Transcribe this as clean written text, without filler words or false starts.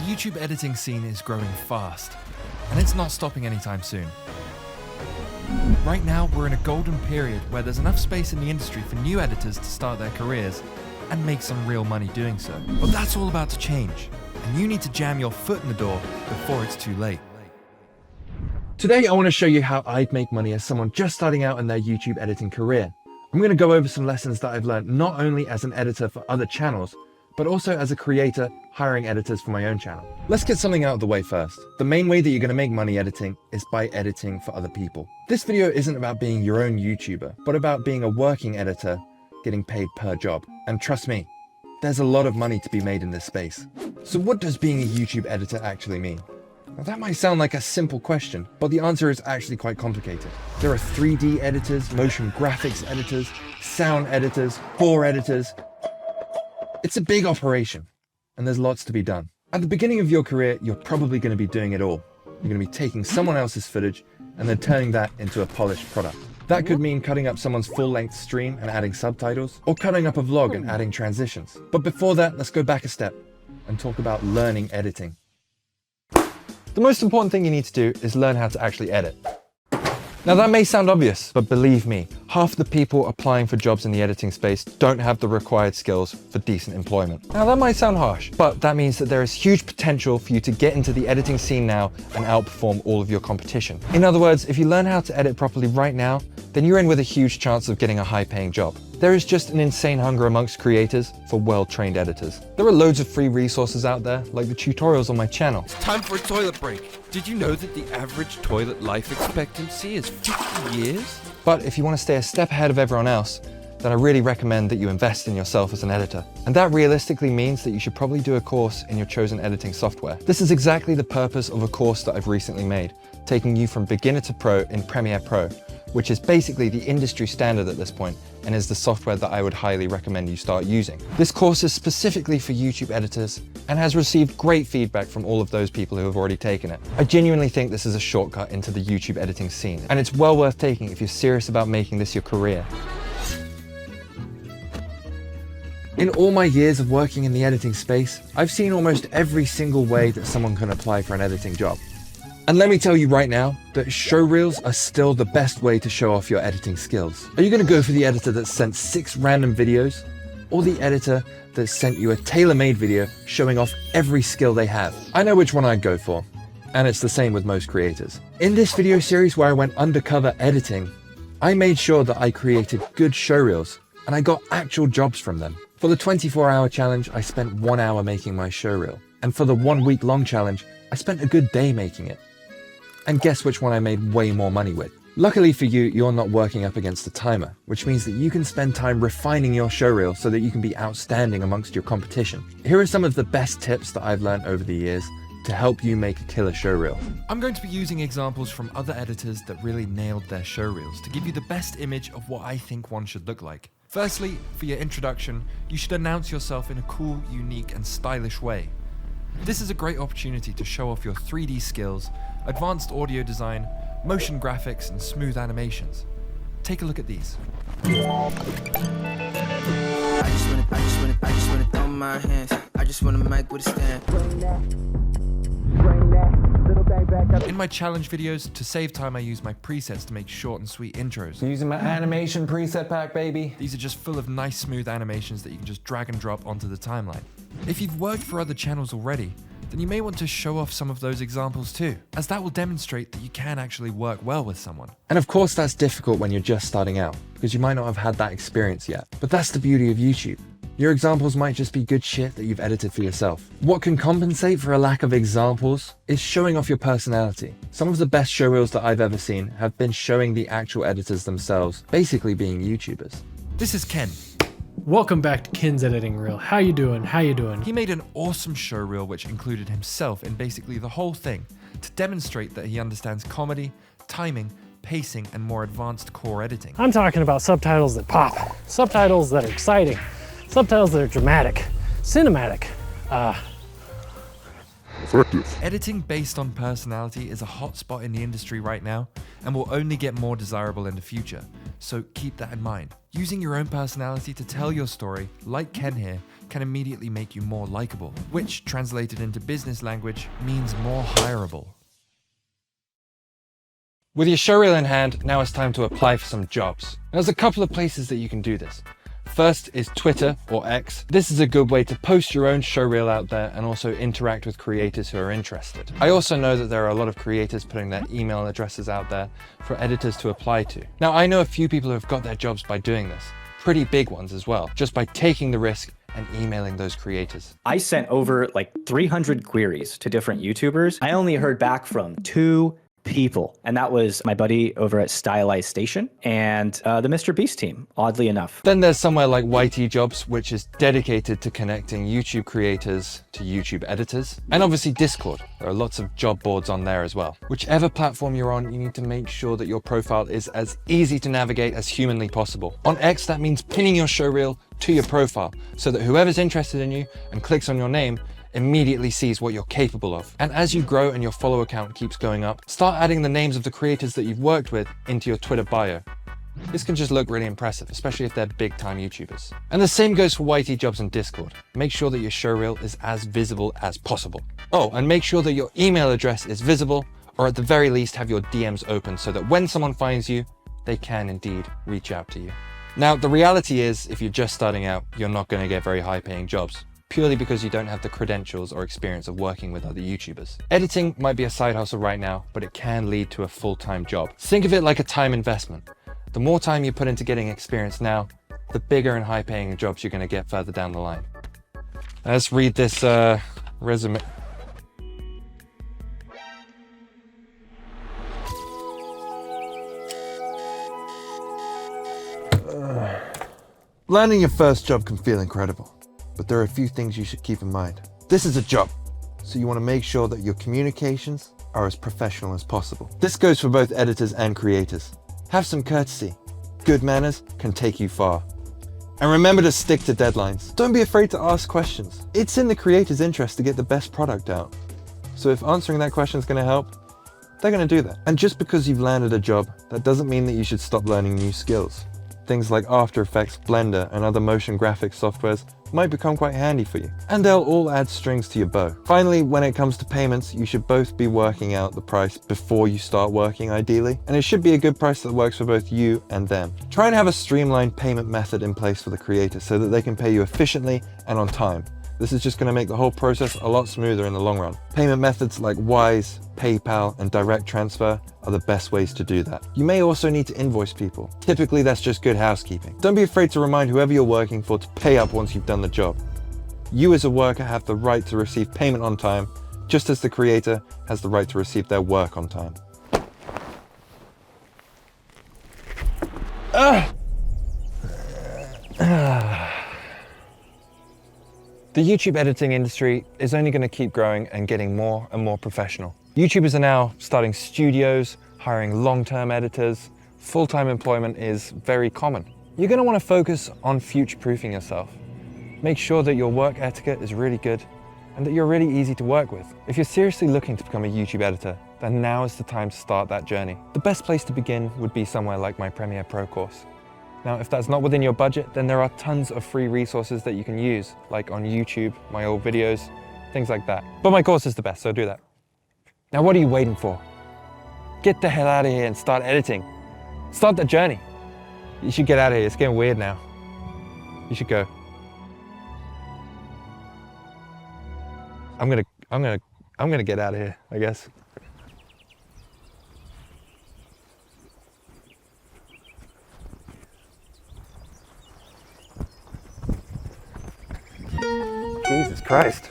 YouTube editing scene is growing fast, and it's not stopping anytime soon. Right now, we're in a golden period where there's enough space in the industry for new editors to start their careers and make some real money doing so. But that's all about to change, and you need to jam your foot in the door before it's too late. Today, I want to show you how I'd make money as someone just starting out in their YouTube editing career. I'm going to go over some lessons that I've learned not only as an editor for other channels, but also as a creator hiring editors for my own channel. Let's get something out of the way first. The main way that you're going to make money editing is by editing for other people. This video isn't about being your own YouTuber, but about being a working editor getting paid per job. And trust me, there's a lot of money to be made in this space. So what does being a YouTube editor actually mean? Now that might sound like a simple question, but the answer is actually quite complicated. There are 3D editors, motion graphics editors, sound editors, core editors. It's a big operation, and there's lots to be done. At the beginning of your career, you're probably going to be doing it all. You're going to be taking someone else's footage and then turning that into a polished product. That could mean cutting up someone's full-length stream and adding subtitles, or cutting up a vlog and adding transitions. But before that, let's go back a step and talk about learning editing. The most important thing you need to do is learn how to actually edit. Now that may sound obvious, but believe me, half the people applying for jobs in the editing space don't have the required skills for decent employment. Now that might sound harsh, but that means that there is huge potential for you to get into the editing scene now and outperform all of your competition. In other words, if you learn how to edit properly right now, then you're in with a huge chance of getting a high-paying job. There is just an insane hunger amongst creators for well-trained editors. There are loads of free resources out there, like the tutorials on my channel. It's time for a toilet break. Did you know that the average toilet life expectancy is 50 years? But if you want to stay a step ahead of everyone else, then I really recommend that you invest in yourself as an editor. And that realistically means that you should probably do a course in your chosen editing software. This is exactly the purpose of a course that I've recently made, taking you from beginner to pro in Premiere Pro, which is basically the industry standard at this point and is the software that I would highly recommend you start using. This course is specifically for YouTube editors and has received great feedback from all of those people who have already taken it. I genuinely think this is a shortcut into the YouTube editing scene, and it's well worth taking if you're serious about making this your career. In all my years of working in the editing space, I've seen almost every single way that someone can apply for an editing job. And let me tell you right now that showreels are still the best way to show off your editing skills. Are you going to go for the editor that sent 6 random videos, or the editor that sent you a tailor-made video showing off every skill they have? I know which one I'd go for, and it's the same with most creators. In this video series where I went undercover editing, I made sure that I created good showreels, and I got actual jobs from them. For the 24-hour challenge, I spent 1 hour making my showreel, and for the 1 week long challenge, I spent a good day making it. And guess which one I made way more money with? Luckily for you, you're not working up against a timer, which means that you can spend time refining your showreel so that you can be outstanding amongst your competition. Here are some of the best tips that I've learned over the years to help you make a killer showreel. I'm going to be using examples from other editors that really nailed their showreels to give you the best image of what I think one should look like. Firstly, for your introduction, you should announce yourself in a cool, unique, and stylish way. This is a great opportunity to show off your 3D skills, advanced audio design, motion graphics, and smooth animations. Take a look at these. I just wanna throw my hands. I just wanna make with a stand. In my challenge videos, to save time, I use my presets to make short and sweet intros. Using my animation preset pack, baby. These are just full of nice, smooth animations that you can just drag and drop onto the timeline. If you've worked for other channels already, then you may want to show off some of those examples too, as that will demonstrate that you can actually work well with someone. And of course that's difficult when you're just starting out, because you might not have had that experience yet. But that's the beauty of YouTube. Your examples might just be good shit that you've edited for yourself. What can compensate for a lack of examples is showing off your personality. Some of the best showreels that I've ever seen have been showing the actual editors themselves, basically being YouTubers. This is Ken. Welcome back to Ken's Editing Reel. How you doing? How you doing? He made an awesome showreel which included himself in basically the whole thing to demonstrate that he understands comedy, timing, pacing, and more advanced core editing. I'm talking about subtitles that pop, subtitles that are exciting, subtitles that are dramatic, cinematic, effective. Editing based on personality is a hot spot in the industry right now and will only get more desirable in the future. So keep that in mind. Using your own personality to tell your story, like Ken here, can immediately make you more likable, which translated into business language means more hireable. With your showreel in hand, now it's time to apply for some jobs. There's a couple of places that you can do this. First is Twitter or X. This is a good way to post your own showreel out there and also interact with creators who are interested. I also know that there are a lot of creators putting their email addresses out there for editors to apply to. Now, I know a few people who have got their jobs by doing this, pretty big ones as well, just by taking the risk and emailing those creators. I sent over like 300 queries to different YouTubers. I only heard back from 2 people, and that was my buddy over at Stylized Station and the Mr. Beast team, oddly enough. Then there's somewhere like YT Jobs, which is dedicated to connecting YouTube creators to YouTube editors. And obviously Discord. There are lots of job boards on there as well. Whichever platform you're on, you need to make sure that your profile is as easy to navigate as humanly possible. On X, that means pinning your showreel to your profile so that whoever's interested in you and clicks on your name immediately sees what you're capable of. And as you grow and your follower count keeps going up, start adding the names of the creators that you've worked with into your Twitter bio. This can just look really impressive, especially if they're big time YouTubers. And the same goes for YT Jobs and Discord. Make sure that your showreel is as visible as possible. Oh, and make sure that your email address is visible, or at the very least have your DMs open so that when someone finds you, they can indeed reach out to you. Now, the reality is, if you're just starting out, you're not going to get very high paying jobs, purely because you don't have the credentials or experience of working with other YouTubers. Editing might be a side hustle right now, but it can lead to a full-time job. Think of it like a time investment. The more time you put into getting experience now, the bigger and high-paying jobs you're going to get further down the line. Let's read this resume. Landing your first job can feel incredible, but there are a few things you should keep in mind. This is a job, so you want to make sure that your communications are as professional as possible. This goes for both editors and creators. Have some courtesy. Good manners can take you far. And remember to stick to deadlines. Don't be afraid to ask questions. It's in the creator's interest to get the best product out. So if answering that question is going to help, they're going to do that. And just because you've landed a job, that doesn't mean that you should stop learning new skills. Things like After Effects, Blender, and other motion graphics softwares might become quite handy for you. And they'll all add strings to your bow. Finally, when it comes to payments, you should both be working out the price before you start working, ideally. And it should be a good price that works for both you and them. Try and have a streamlined payment method in place for the creator so that they can pay you efficiently and on time. This is just going to make the whole process a lot smoother in the long run. Payment methods like Wise, PayPal, and direct transfer are the best ways to do that. You may also need to invoice people. Typically, that's just good housekeeping. Don't be afraid to remind whoever you're working for to pay up once you've done the job. You as a worker have the right to receive payment on time, just as the creator has the right to receive their work on time. The YouTube editing industry is only going to keep growing and getting more and more professional. YouTubers are now starting studios, hiring long-term editors. Full-time employment is very common. You're going to want to focus on future-proofing yourself. Make sure that your work etiquette is really good and that you're really easy to work with. If you're seriously looking to become a YouTube editor, then now is the time to start that journey. The best place to begin would be somewhere like my Premiere Pro course. Now, if that's not within your budget, then there are tons of free resources that you can use, like on YouTube, my old videos, things like that. But my course is the best, so do that. Now, what are you waiting for? Get the hell out of here and start editing. Start the journey. You should get out of here, it's getting weird now. You should go. I'm gonna get out of here, I guess. Jesus Christ.